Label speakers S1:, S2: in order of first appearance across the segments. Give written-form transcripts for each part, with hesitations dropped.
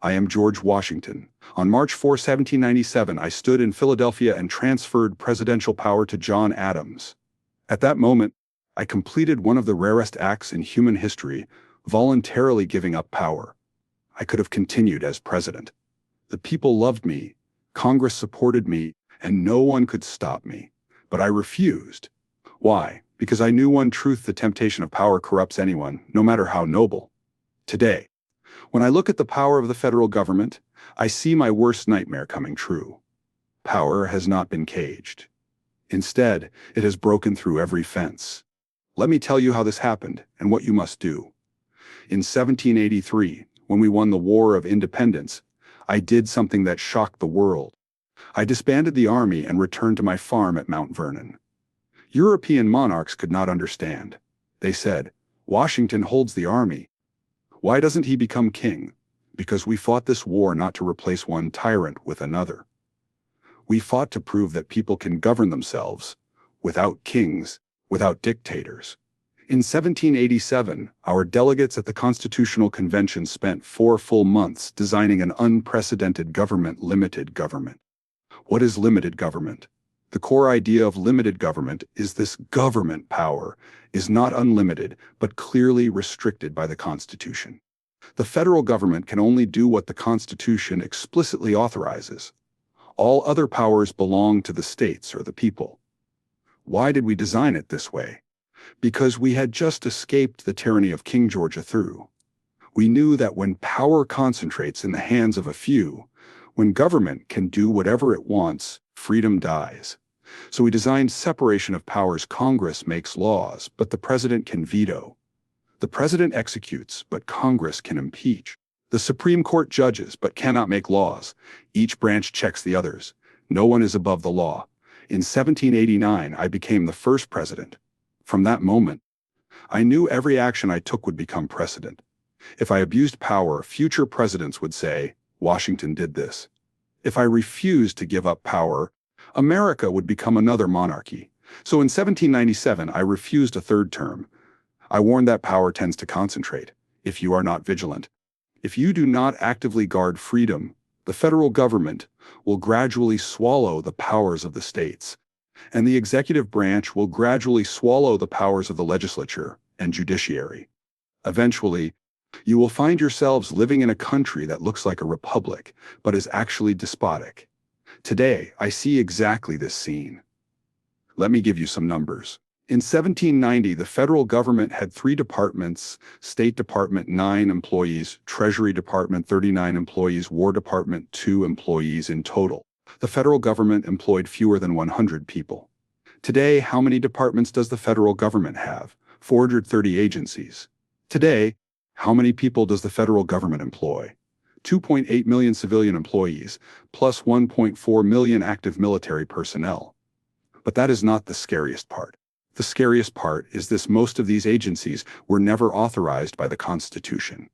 S1: I am George Washington. On March 4, 1797, I stood in Philadelphia and transferred presidential power to John Adams. At that moment, I completed one of the rarest acts in human history, voluntarily giving up power. I could have continued as president. The people loved me, Congress supported me, and no one could stop me. But I refused. Why? Because I knew one truth: the temptation of power corrupts anyone, no matter how noble. Today, when I look at the power of the federal government, I see my worst nightmare coming true. Power has not been caged. Instead, it has broken through every fence. Let me tell you how this happened and what you must do. In 1783, when we won the War of Independence, I did something that shocked the world. I disbanded the army and returned to my farm at Mount Vernon. European monarchs could not understand. They said, "Washington holds the army. Why doesn't he become king?" Because we fought this war not to replace one tyrant with another. We fought to prove that people can govern themselves, without kings, without dictators. In 1787, our delegates at the Constitutional Convention spent 4 full months designing an unprecedented government: limited government. What is limited government? The core idea of limited government is this: government power is not unlimited, but clearly restricted by the Constitution. The federal government can only do what the Constitution explicitly authorizes. All other powers belong to the states or the people. Why did we design it this way? Because we had just escaped the tyranny of King George III. We knew that when power concentrates in the hands of a few, when government can do whatever it wants, freedom dies. So we designed separation of powers. Congress makes laws, but the president can veto. The president executes, but Congress can impeach. The Supreme Court judges, but cannot make laws. Each branch checks the others. No one is above the law. In 1789, I became the first president. From that moment, I knew every action I took would become precedent. If I abused power, future presidents would say, "Washington did this." If I refused to give up power, America would become another monarchy. So in 1797, I refused a third term. I warned that power tends to concentrate if you are not vigilant. If you do not actively guard freedom, the federal government will gradually swallow the powers of the states, and the executive branch will gradually swallow the powers of the legislature and judiciary. Eventually, you will find yourselves living in a country that looks like a republic, but is actually despotic. Today, I see exactly this scene. Let me give you some numbers. In 1790, the federal government had 3 departments: State Department 9 employees, Treasury Department 39 employees, War Department 2 employees in total. The federal government employed fewer than 100 people. Today, how many departments does the federal government have? 430 agencies. Today, how many people does the federal government employ? 2.8 million civilian employees, plus 1.4 million active military personnel. But that is not the scariest part. The scariest part is this: most of these agencies were never authorized by the Constitution.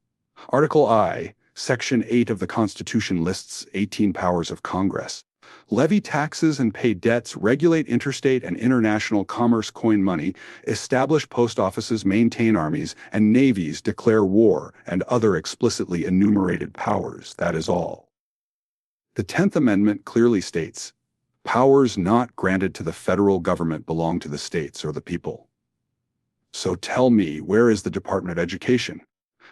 S1: Article I, Section 8 of the Constitution lists 18 powers of Congress: levy taxes and pay debts, regulate interstate and international commerce, coin money, establish post offices, maintain armies and navies, declare war, and other explicitly enumerated powers. That is all. The 10th Amendment clearly states, powers not granted to the federal government belong to the states or the people. So tell me, where is the Department of Education?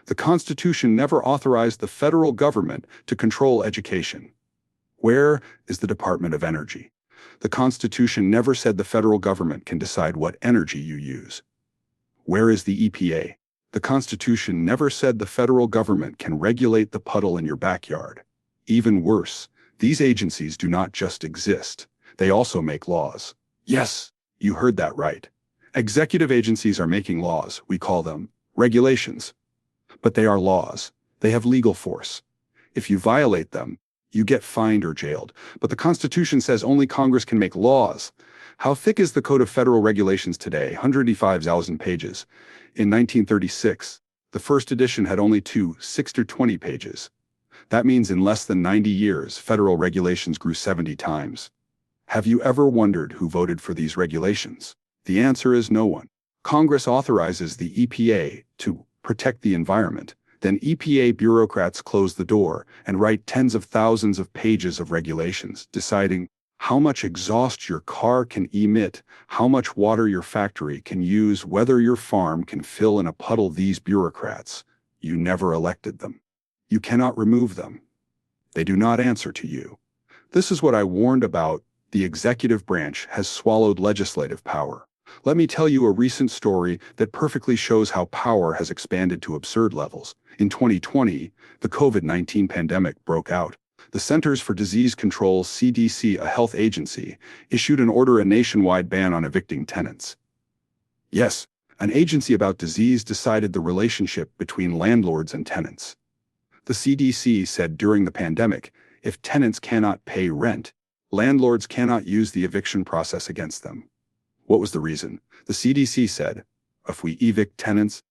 S1: The Constitution never authorized the federal government to control education. Where is the Department of Energy? The Constitution never said the federal government can decide what energy you use. Where is the EPA? The Constitution never said the federal government can regulate the puddle in your backyard. Even worse, these agencies do not just exist, they also make laws. Yes, you heard that right. Executive agencies are making laws. We call them regulations. But they are laws. They have legal force. If you violate them, you get fined or jailed. But the Constitution says only Congress can make laws. How thick is the Code of Federal Regulations today? 185,000 pages. In 1936, the first edition had only 6 or 20 pages. That means in less than 90 years, federal regulations grew 70 times. Have you ever wondered who voted for these regulations? The answer is no one. Congress authorizes the EPA to protect the environment, Then EPA bureaucrats close the door and write tens of thousands of pages of regulations, deciding how much exhaust your car can emit, how much water your factory can use, whether your farm can fill in a puddle. These bureaucrats, you never elected them. You cannot remove them. They do not answer to you. This is what I warned about. The executive branch has swallowed legislative power. Let me tell you a recent story that perfectly shows how power has expanded to absurd levels. In 2020, the COVID-19 pandemic broke out. The Centers for Disease Control (CDC), a health agency, issued an order, a nationwide ban on evicting tenants. Yes, an agency about disease decided the relationship between landlords and tenants. The CDC said during the pandemic, if tenants cannot pay rent, landlords cannot use the eviction process against them. What was the reason? The CDC said, if we evict tenants,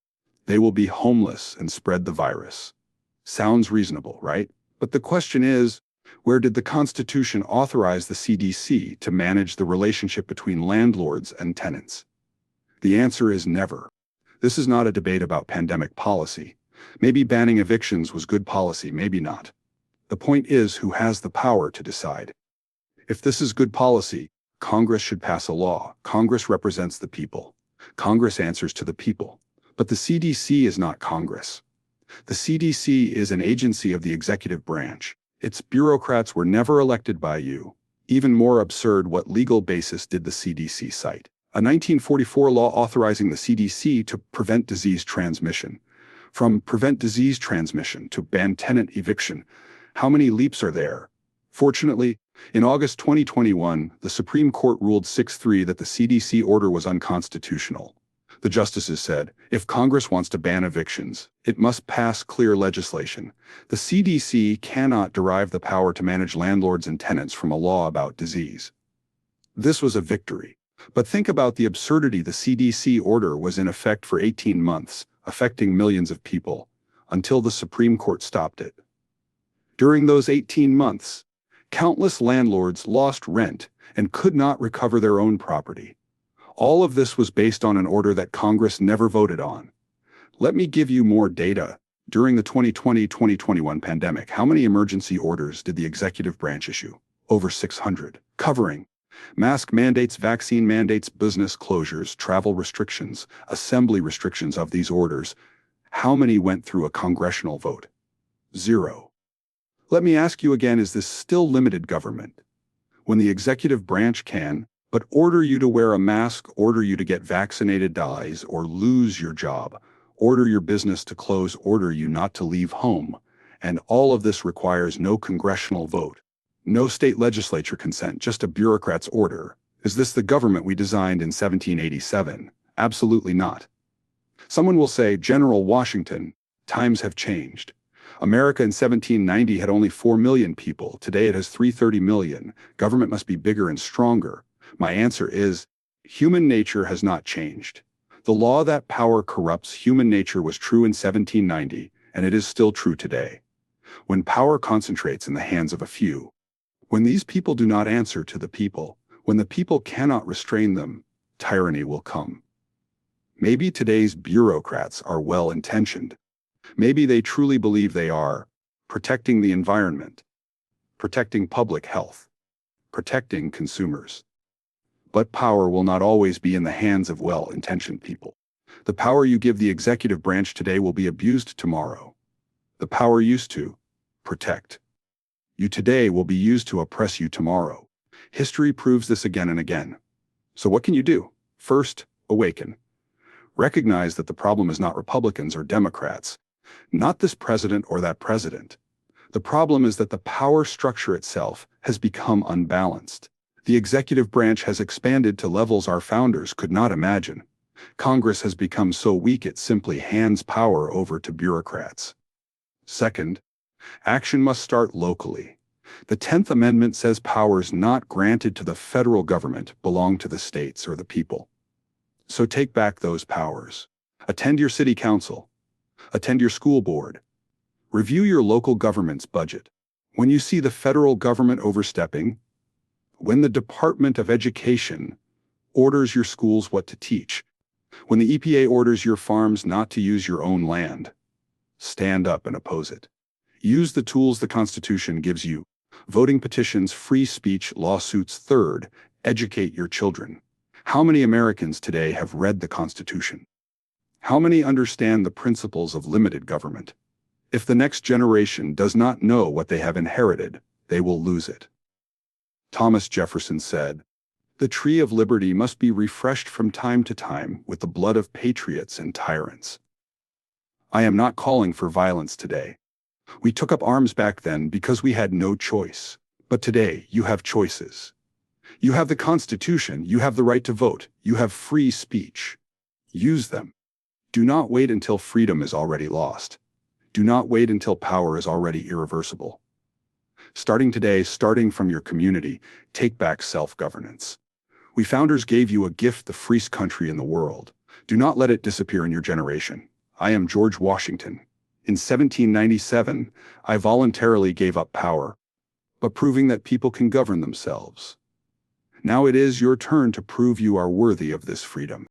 S1: they will be homeless and spread the virus. Sounds reasonable, right? But the question is, where did the Constitution authorize the CDC to manage the relationship between landlords and tenants? The answer is never. This is not a debate about pandemic policy. Maybe banning evictions was good policy, maybe not. The point is who has the power to decide. If this is good policy, Congress should pass a law. Congress represents the people. Congress answers to the people. But the CDC is not Congress. The CDC is an agency of the executive branch. Its bureaucrats were never elected by you. Even more absurd, what legal basis did the CDC cite? A 1944 law authorizing the CDC to prevent disease transmission. From prevent disease transmission to ban tenant eviction. How many leaps are there? Fortunately, in August 2021, the Supreme Court ruled 6-3 that the CDC order was unconstitutional. The justices said, if Congress wants to ban evictions, it must pass clear legislation. The CDC cannot derive the power to manage landlords and tenants from a law about disease. This was a victory. But think about the absurdity. The CDC order was in effect for 18 months, affecting millions of people, until the Supreme Court stopped it. During those 18 months, countless landlords lost rent and could not recover their own property. All of this was based on an order that Congress never voted on. Let me give you more data. During the 2020-2021 pandemic, how many emergency orders did the executive branch issue? Over 600, covering mask mandates, vaccine mandates, business closures, travel restrictions, assembly restrictions. Of these orders, how many went through a congressional vote? 0. Let me ask you again, is this still limited government? When the executive branch can but order you to wear a mask, order you to get vaccinated, dies, or lose your job, order your business to close, order you not to leave home, and all of this requires no congressional vote, no state legislature consent, just a bureaucrat's order. Is this the government we designed in 1787? Absolutely not. Someone will say, General Washington, times have changed. America in 1790 had only 4 million people. Today it has 330 million. Government must be bigger and stronger. My answer is, human nature has not changed. The law that power corrupts human nature was true in 1790, and it is still true today. When power concentrates in the hands of a few, when these people do not answer to the people, when the people cannot restrain them, tyranny will come. Maybe today's bureaucrats are well-intentioned. Maybe they truly believe they are protecting the environment, protecting public health, protecting consumers. But power will not always be in the hands of well-intentioned people. The power you give the executive branch today will be abused tomorrow. The power used to protect you today will be used to oppress you tomorrow. History proves this again and again. So what can you do? First, awaken. Recognize that the problem is not Republicans or Democrats, not this president or that president. The problem is that the power structure itself has become unbalanced. The executive branch has expanded to levels our founders could not imagine. Congress has become so weak it simply hands power over to bureaucrats. Second, action must start locally. The 10th Amendment says powers not granted to the federal government belong to the states or the people. So take back those powers. Attend your city council. Attend your school board. Review your local government's budget. When you see the federal government overstepping, when the Department of Education orders your schools what to teach, when the EPA orders your farms not to use your own land, stand up and oppose it. Use the tools the Constitution gives you. Voting petitions, free speech, lawsuits. Third, educate your children. How many Americans today have read the Constitution? How many understand the principles of limited government? If the next generation does not know what they have inherited, they will lose it. Thomas Jefferson said, "The tree of liberty must be refreshed from time to time with the blood of patriots and tyrants." I am not calling for violence today. We took up arms back then because we had no choice. But today, you have choices. You have the Constitution, you have the right to vote, you have free speech. Use them. Do not wait until freedom is already lost. Do not wait until power is already irreversible. Starting today, starting from your community, take back self-governance. We founders gave you a gift, the freest country in the world. Do not let it disappear in your generation. I am George Washington. In 1797, I voluntarily gave up power, but proving that people can govern themselves. Now it is your turn to prove you are worthy of this freedom.